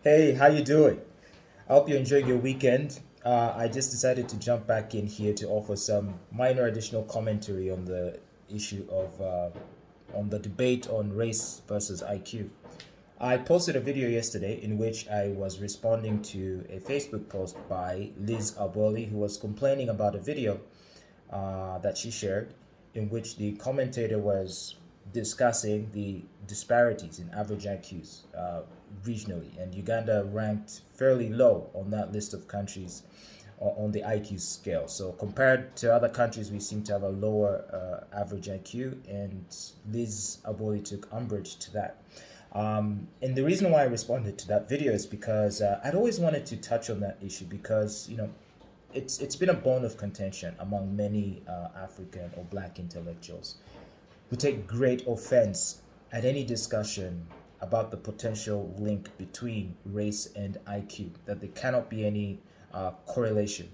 Hey, how you doing? I hope you're enjoying your weekend. I just decided to jump back in here to offer some minor additional commentary on the issue of on the debate on race versus IQ. I posted a video yesterday in which I was responding to a Facebook post by Liz Abwooli, who was complaining about a video that she shared, in which the commentator was discussing the disparities in average IQs regionally, and Uganda ranked fairly low on that list of countries on the IQ scale. So compared to other countries, we seem to have a lower average IQ, and Liz Aboli took umbrage to that. And the reason why I responded to that video is because I'd always wanted to touch on that issue because it's been a bone of contention among many African or Black intellectuals who take great offense at any discussion about the potential link between race and IQ, that there cannot be any correlation,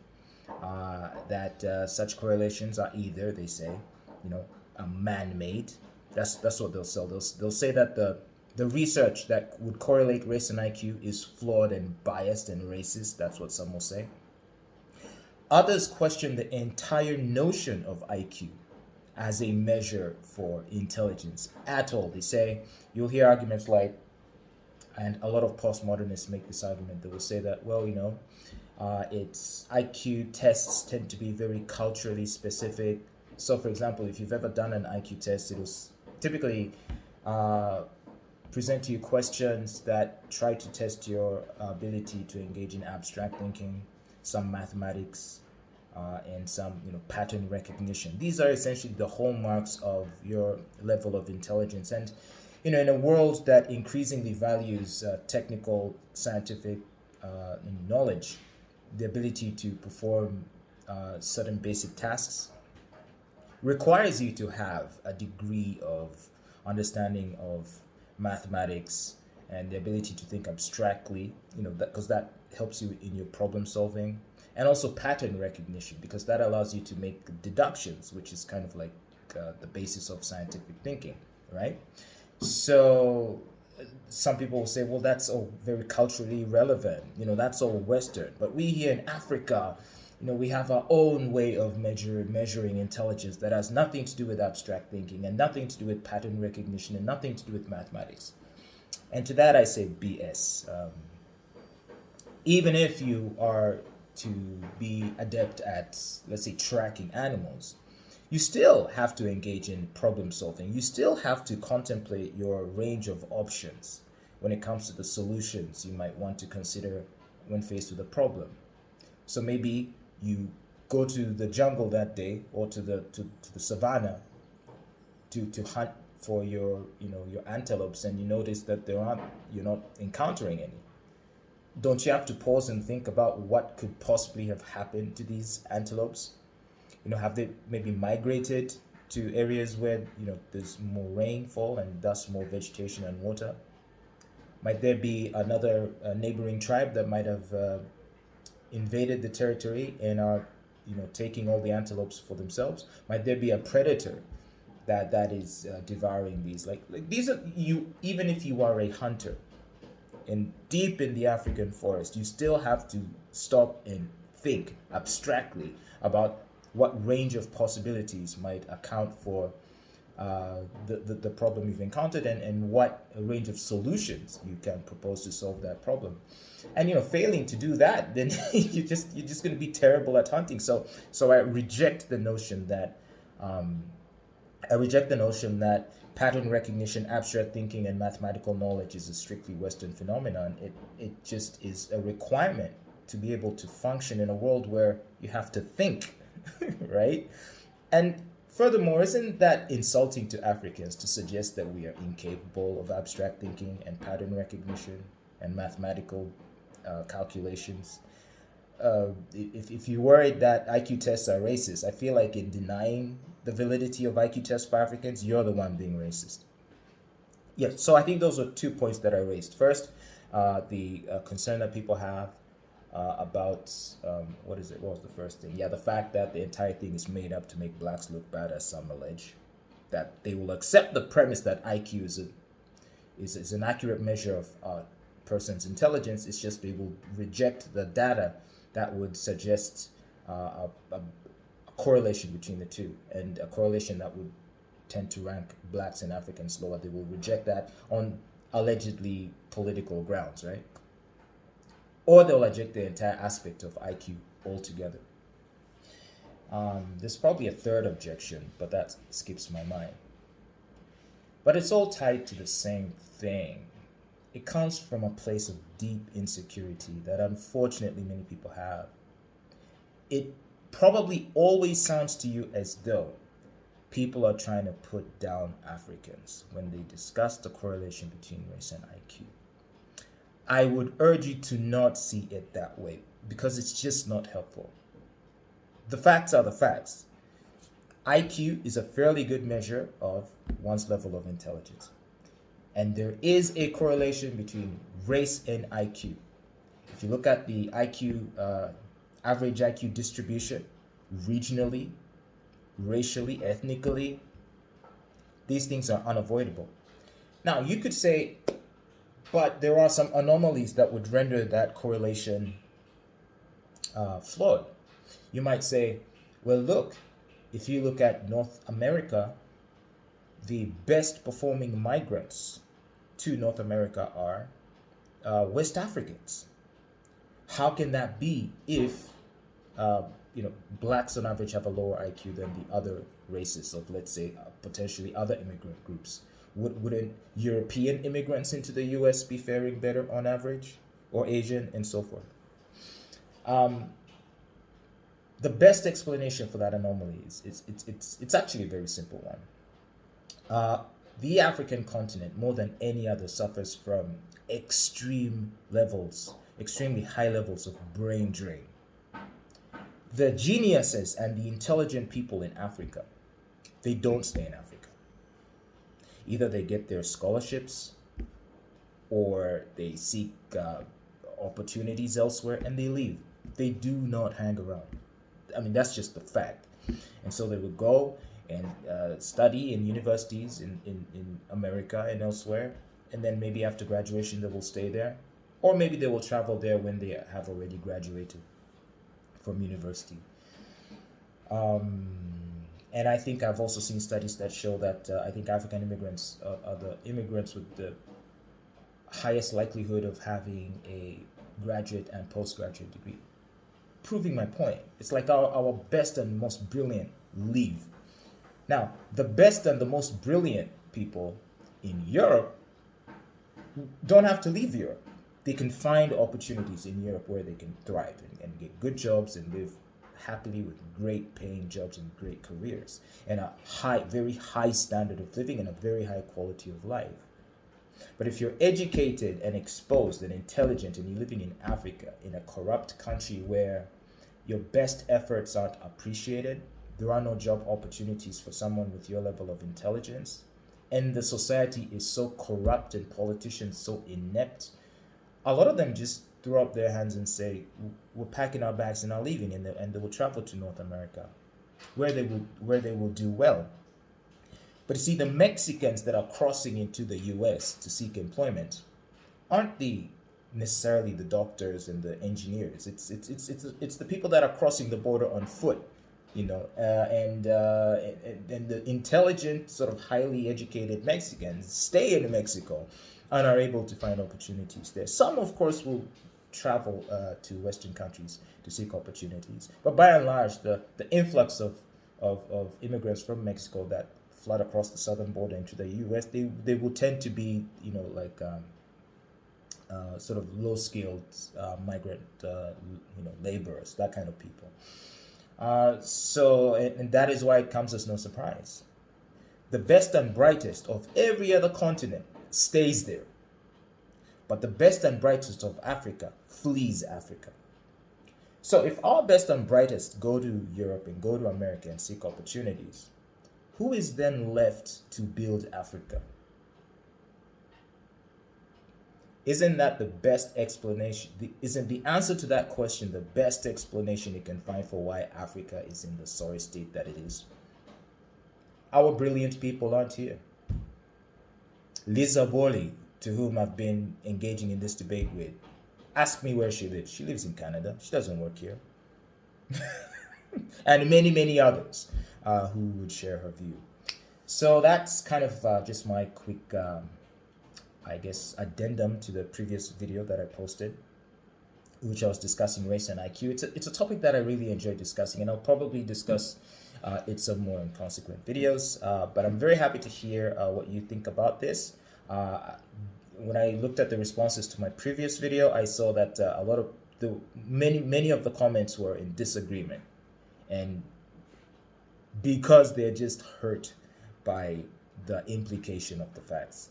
that such correlations are either, they say, man-made. That's what they'll say. They'll say that the research that would correlate race and IQ is flawed and biased and racist. That's what some will say. Others question the entire notion of IQ as a measure for intelligence at all. They say, you'll hear arguments like, and a lot of postmodernists make this argument, they will say that, well, it's IQ tests tend to be very culturally specific. So, for example, if you've ever done an IQ test, it'll typically present to you questions that try to test your ability to engage in abstract thinking, some mathematics, and some pattern recognition. These are essentially the hallmarks of your level of intelligence. And in a world that increasingly values technical, scientific knowledge, the ability to perform certain basic tasks requires you to have a degree of understanding of mathematics and the ability to think abstractly, because that helps you in your problem solving, and also pattern recognition, because that allows you to make deductions, which is kind of like the basis of scientific thinking, right? So some people will say, well, that's all very culturally relevant, that's all Western. But we here in Africa, we have our own way of measuring intelligence that has nothing to do with abstract thinking and nothing to do with pattern recognition and nothing to do with mathematics. And to that I say BS. Even if you are to be adept at, let's say, tracking animals, you still have to engage in problem solving. You still have to contemplate your range of options when it comes to the solutions you might want to consider when faced with a problem. So maybe you go to the jungle that day, or to the savannah, to hunt for your antelopes, and you notice that you're not encountering any. Don't you have to pause and think about what could possibly have happened to these antelopes? Have they maybe migrated to areas where there's more rainfall and thus more vegetation and water? Might there be another neighboring tribe that might have invaded the territory and are taking all the antelopes for themselves? Might there be a predator that is devouring these? Like these are you. Even if you are a hunter and deep in the African forest, you still have to stop and think abstractly about what range of possibilities might account for the problem you've encountered, and what range of solutions you can propose to solve that problem. And failing to do that, then you're just going to be terrible at hunting. So I reject the notion that pattern recognition, abstract thinking, and mathematical knowledge is a strictly Western phenomenon. It just is a requirement to be able to function in a world where you have to think, right? And furthermore, isn't that insulting to Africans to suggest that we are incapable of abstract thinking and pattern recognition and mathematical calculations? If you're worried that IQ tests are racist, I feel like in denying the validity of IQ tests for Africans, you're the one being racist. Yeah, so I think those are 2 points that I raised. First, the concern that people have about what is it? What was the first thing? Yeah, the fact that the entire thing is made up to make blacks look bad, as some allege. That they will accept the premise that IQ is an accurate measure of person's intelligence. It's just they will reject the data that would suggest a correlation between the two, and a correlation that would tend to rank blacks and Africans lower. They will reject that on allegedly political grounds, right? Or they'll reject the entire aspect of IQ altogether. There's probably a third objection, but that skips my mind. But it's all tied to the same thing. It comes from a place of deep insecurity that unfortunately many people have. It probably always sounds to you as though people are trying to put down Africans when they discuss the correlation between race and IQ. I would urge you to not see it that way, because it's just not helpful. The facts are the facts. IQ is a fairly good measure of one's level of intelligence. And there is a correlation between race and IQ. If you look at the average IQ distribution, regionally, racially, ethnically, these things are unavoidable. Now, you could say, but there are some anomalies that would render that correlation flawed. You might say, well, look, if you look at North America, the best performing migrants to North America are West Africans. How can that be if blacks on average have a lower IQ than the other races of, let's say, potentially other immigrant groups? Wouldn't European immigrants into the US be faring better on average, or Asian and so forth? The best explanation for that anomaly is it's actually a very simple one. The African continent, more than any other, suffers from extremely high levels of brain drain. The geniuses and the intelligent people in Africa, they don't stay in Africa. Either they get their scholarships or they seek opportunities elsewhere and they leave. They do not hang around. I mean, that's just the fact. And so they would go and study in universities in America and elsewhere. And then maybe after graduation, they will stay there. Or maybe they will travel there when they have already graduated from university. And I think I've also seen studies that show that I think African immigrants are the immigrants with the highest likelihood of having a graduate and postgraduate degree. Proving my point. It's like our best and most brilliant leave. Now, the best and the most brilliant people in Europe don't have to leave Europe. They can find opportunities in Europe where they can thrive and get good jobs and live happily with great paying jobs and great careers and a very high standard of living and a very high quality of life. But if you're educated and exposed and intelligent and you're living in Africa, in a corrupt country where your best efforts aren't appreciated, there are no job opportunities for someone with your level of intelligence, and the society is so corrupt and politicians so inept, a lot of them just throw up their hands and say, we're packing our bags and are leaving, and they will travel to North America, where they will do well. But you see, the Mexicans that are crossing into the US to seek employment aren't necessarily the doctors and the engineers. It's the people that are crossing the border on foot, and the intelligent, sort of highly educated Mexicans stay in Mexico and are able to find opportunities there. Some, of course, will travel to Western countries to seek opportunities, but by and large, the influx of immigrants from Mexico that flood across the southern border into the U.S., they will tend to be, sort of low-skilled migrant, laborers, that kind of people. And that is why it comes as no surprise. The best and brightest of every other continent stays there. But the best and brightest of Africa flees Africa. So if our best and brightest go to Europe and go to America and seek opportunities, who is then left to build Africa? Isn't that the best explanation? Isn't the answer to that question the best explanation you can find for why Africa is in the sorry state that it is? Our brilliant people aren't here. Liz Abwooli to whom I've been engaging in this debate with ask me where she lives. She lives in Canada. She doesn't work here. And many, many others who would share her view. So that's kind of just my quick, I guess, addendum to the previous video that I posted, which I was discussing race and IQ. It's a topic that I really enjoy discussing, and I'll probably discuss it some more in consequent videos. But I'm very happy to hear what you think about this. When I looked at the responses to my previous video, I saw that a lot of many of the comments were in disagreement, and because they're just hurt by the implication of the facts,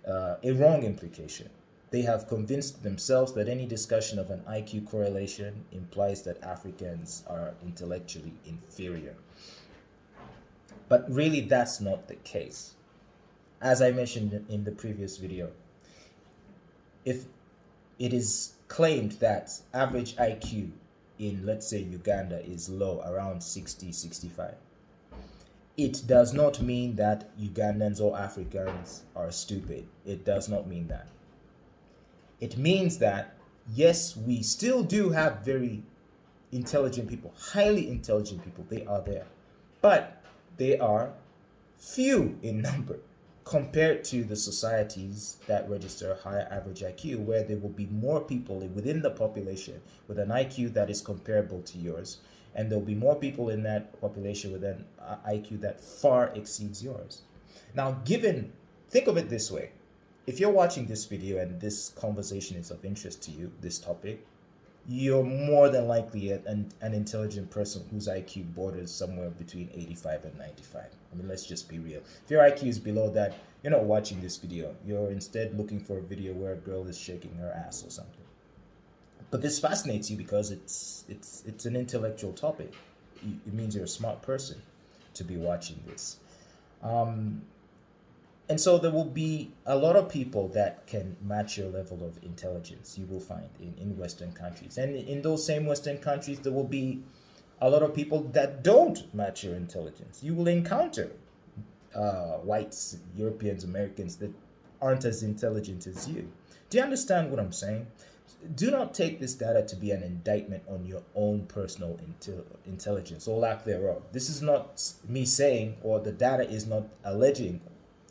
a wrong implication. They have convinced themselves that any discussion of an IQ correlation implies that Africans are intellectually inferior. But really, that's not the case. As I mentioned in the previous video, if it is claimed that average IQ in, let's say, Uganda is low, around 60, 65, it does not mean that Ugandans or Africans are stupid. It does not mean that. It means that, yes, we still do have very intelligent people, highly intelligent people. They are there. But they are few in number compared to the societies that register a higher average IQ, where there will be more people within the population with an IQ that is comparable to yours. And there'll be more people in that population with an IQ that far exceeds yours. Now, think of it this way. If you're watching this video and this conversation is of interest to you, this topic, you're more than likely an intelligent person whose IQ borders somewhere between 85 and 95. I mean, let's just be real. If your IQ is below that, you're not watching this video. You're instead looking for a video where a girl is shaking her ass or something. But this fascinates you because it's an intellectual topic. It means you're a smart person to be watching this. And so there will be a lot of people that can match your level of intelligence, you will find in Western countries. And in those same Western countries, there will be a lot of people that don't match your intelligence. You will encounter whites, Europeans, Americans that aren't as intelligent as you. Do you understand what I'm saying? Do not take this data to be an indictment on your own personal intelligence or lack thereof. This is not me saying, or the data is not alleging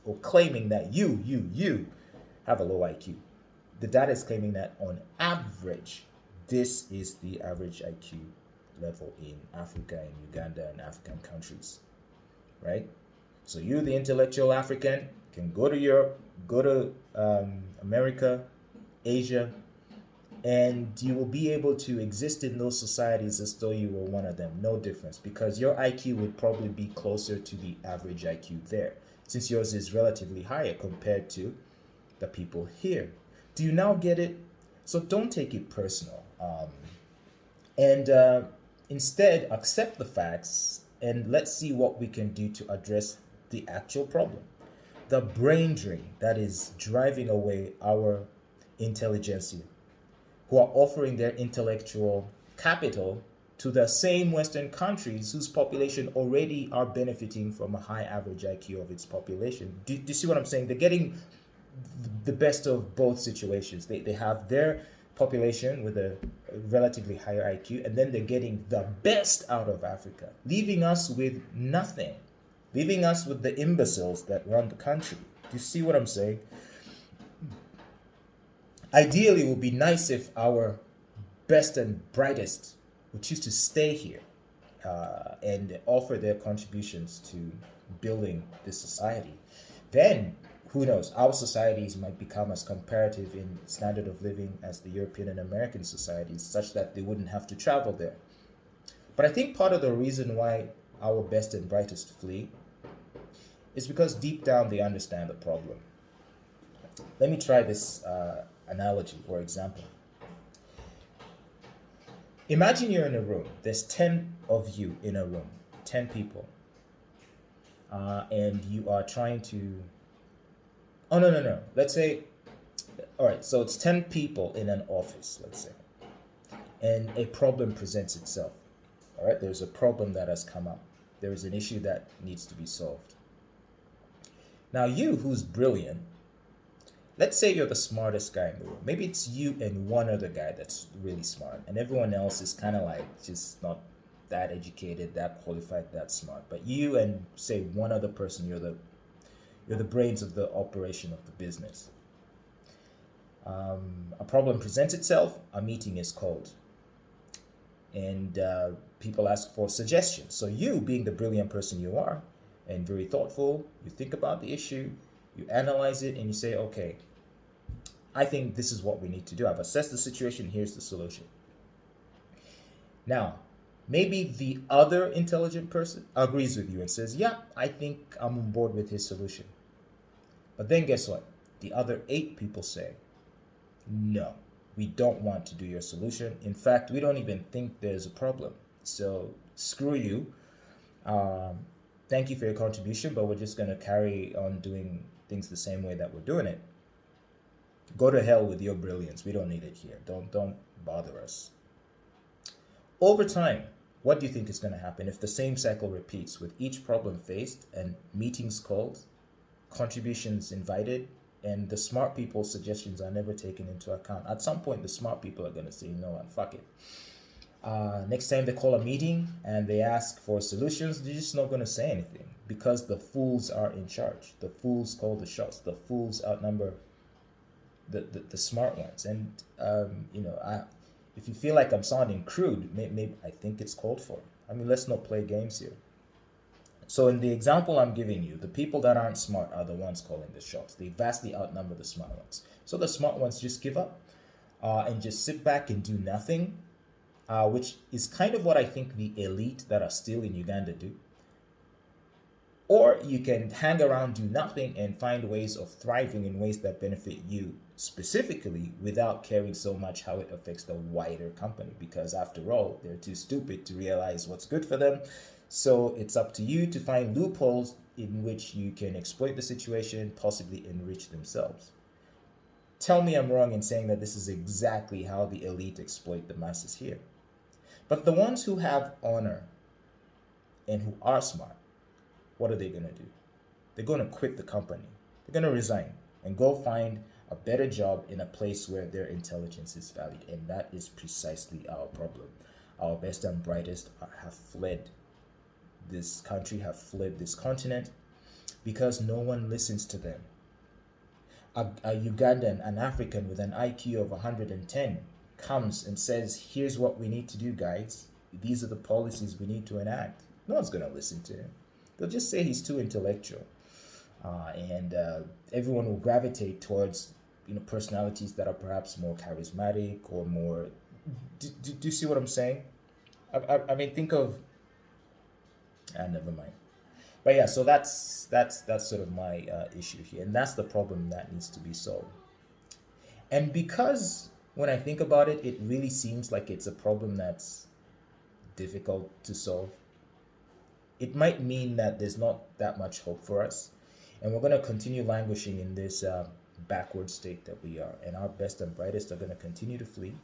or claiming that you have a low IQ. The data is claiming that on average, this is the average IQ level in Africa and Uganda and African countries, right? So you, the intellectual African, can go to Europe, go to America, Asia, and you will be able to exist in those societies as though you were one of them. No difference, because your IQ would probably be closer to the average IQ there, since yours is relatively higher compared to the people here. Do you now get it? So don't take it personal. And instead, accept the facts and let's see what we can do to address the actual problem. The brain drain that is driving away our intelligentsia, who are offering their intellectual capital to the same Western countries whose population already are benefiting from a high average IQ of its population. Do you see what I'm saying? They're getting the best of both situations. They have their population with a relatively higher IQ, and then they're getting the best out of Africa, leaving us with nothing, leaving us with the imbeciles that run the country. Do you see what I'm saying? Ideally, it would be nice if our best and brightest would choose to stay here and offer their contributions to building this society. Then, who knows, our societies might become as comparative in standard of living as the European and American societies, such that they wouldn't have to travel there. But I think part of the reason why our best and brightest flee is because deep down they understand the problem. Let me try this analogy or example. Imagine you're in a room. There's 10 of you in a room, 10 people. And you are trying to... Oh, no. Let's say... All right, so it's 10 people in an office, let's say. And a problem presents itself. All right, there's a problem that has come up. There is an issue that needs to be solved. Now you, who's brilliant, let's say you're the smartest guy in the room. Maybe it's you and one other guy that's really smart, and everyone else is kind of like just not that educated, that qualified, that smart. But you and say one other person, you're the brains of the operation of the business. A problem presents itself, a meeting is called, and people ask for suggestions. So you, being the brilliant person you are, and very thoughtful, you think about the issue, you analyze it, and you say, okay, I think this is what we need to do. I've assessed the situation, here's the solution. Now, maybe the other intelligent person agrees with you and says, yeah, I think I'm on board with his solution. But then guess what? The other 8 people say, no, we don't want to do your solution. In fact, we don't even think there's a problem. So screw you. Thank you for your contribution, but we're just going to carry on doing things the same way that we're doing it. Go to hell with your brilliance. We don't need it here. Don't bother us. Over time, what do you think is going to happen if the same cycle repeats with each problem faced and meetings called, contributions invited, and the smart people's suggestions are never taken into account? At some point, the smart people are going to say, no, and fuck it. Next time they call a meeting and they ask for solutions, they're just not going to say anything because the fools are in charge. The fools call the shots. The fools outnumber the smart ones. And, if you feel like I'm sounding crude, maybe I think it's called for. I mean, let's not play games here. So in the example I'm giving you, the people that aren't smart are the ones calling the shots. They vastly outnumber the smart ones. So the smart ones just give up and just sit back and do nothing, which is kind of what I think the elite that are still in Uganda do. Or you can hang around, do nothing, and find ways of thriving in ways that benefit you specifically without caring so much how it affects the wider company. Because after all, they're too stupid to realize what's good for them. So it's up to you to find loopholes in which you can exploit the situation, possibly enrich themselves. Tell me I'm wrong in saying that this is exactly how the elite exploit the masses here. But the ones who have honor and who are smart, what are they going to do? They're going to quit the company. They're going to resign and go find a better job in a place where their intelligence is valued. And that is precisely our problem. Our best and brightest have fled this country, have fled this continent because no one listens to them. A Ugandan, an African with an IQ of 110 comes and says, here's what we need to do, guys. These are the policies we need to enact. No one's going to listen to him. They'll just say he's too intellectual. And everyone will gravitate towards personalities that are perhaps more charismatic or more... Do you see what I'm saying? I mean, think of... never mind. But yeah, so that's sort of my issue here. And that's the problem that needs to be solved. And because when I think about it, it really seems like it's a problem that's difficult to solve, it might mean that there's not that much hope for us. And we're going to continue languishing in this backward state that we are. And our best and brightest are going to continue to flee.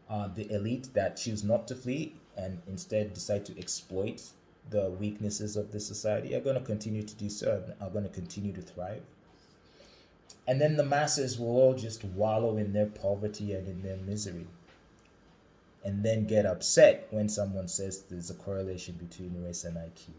The elite that choose not to flee and instead decide to exploit the weaknesses of this society are going to continue to do so and are going to continue to thrive. And then the masses will all just wallow in their poverty and in their misery. And then get upset when someone says there's a correlation between race and IQ.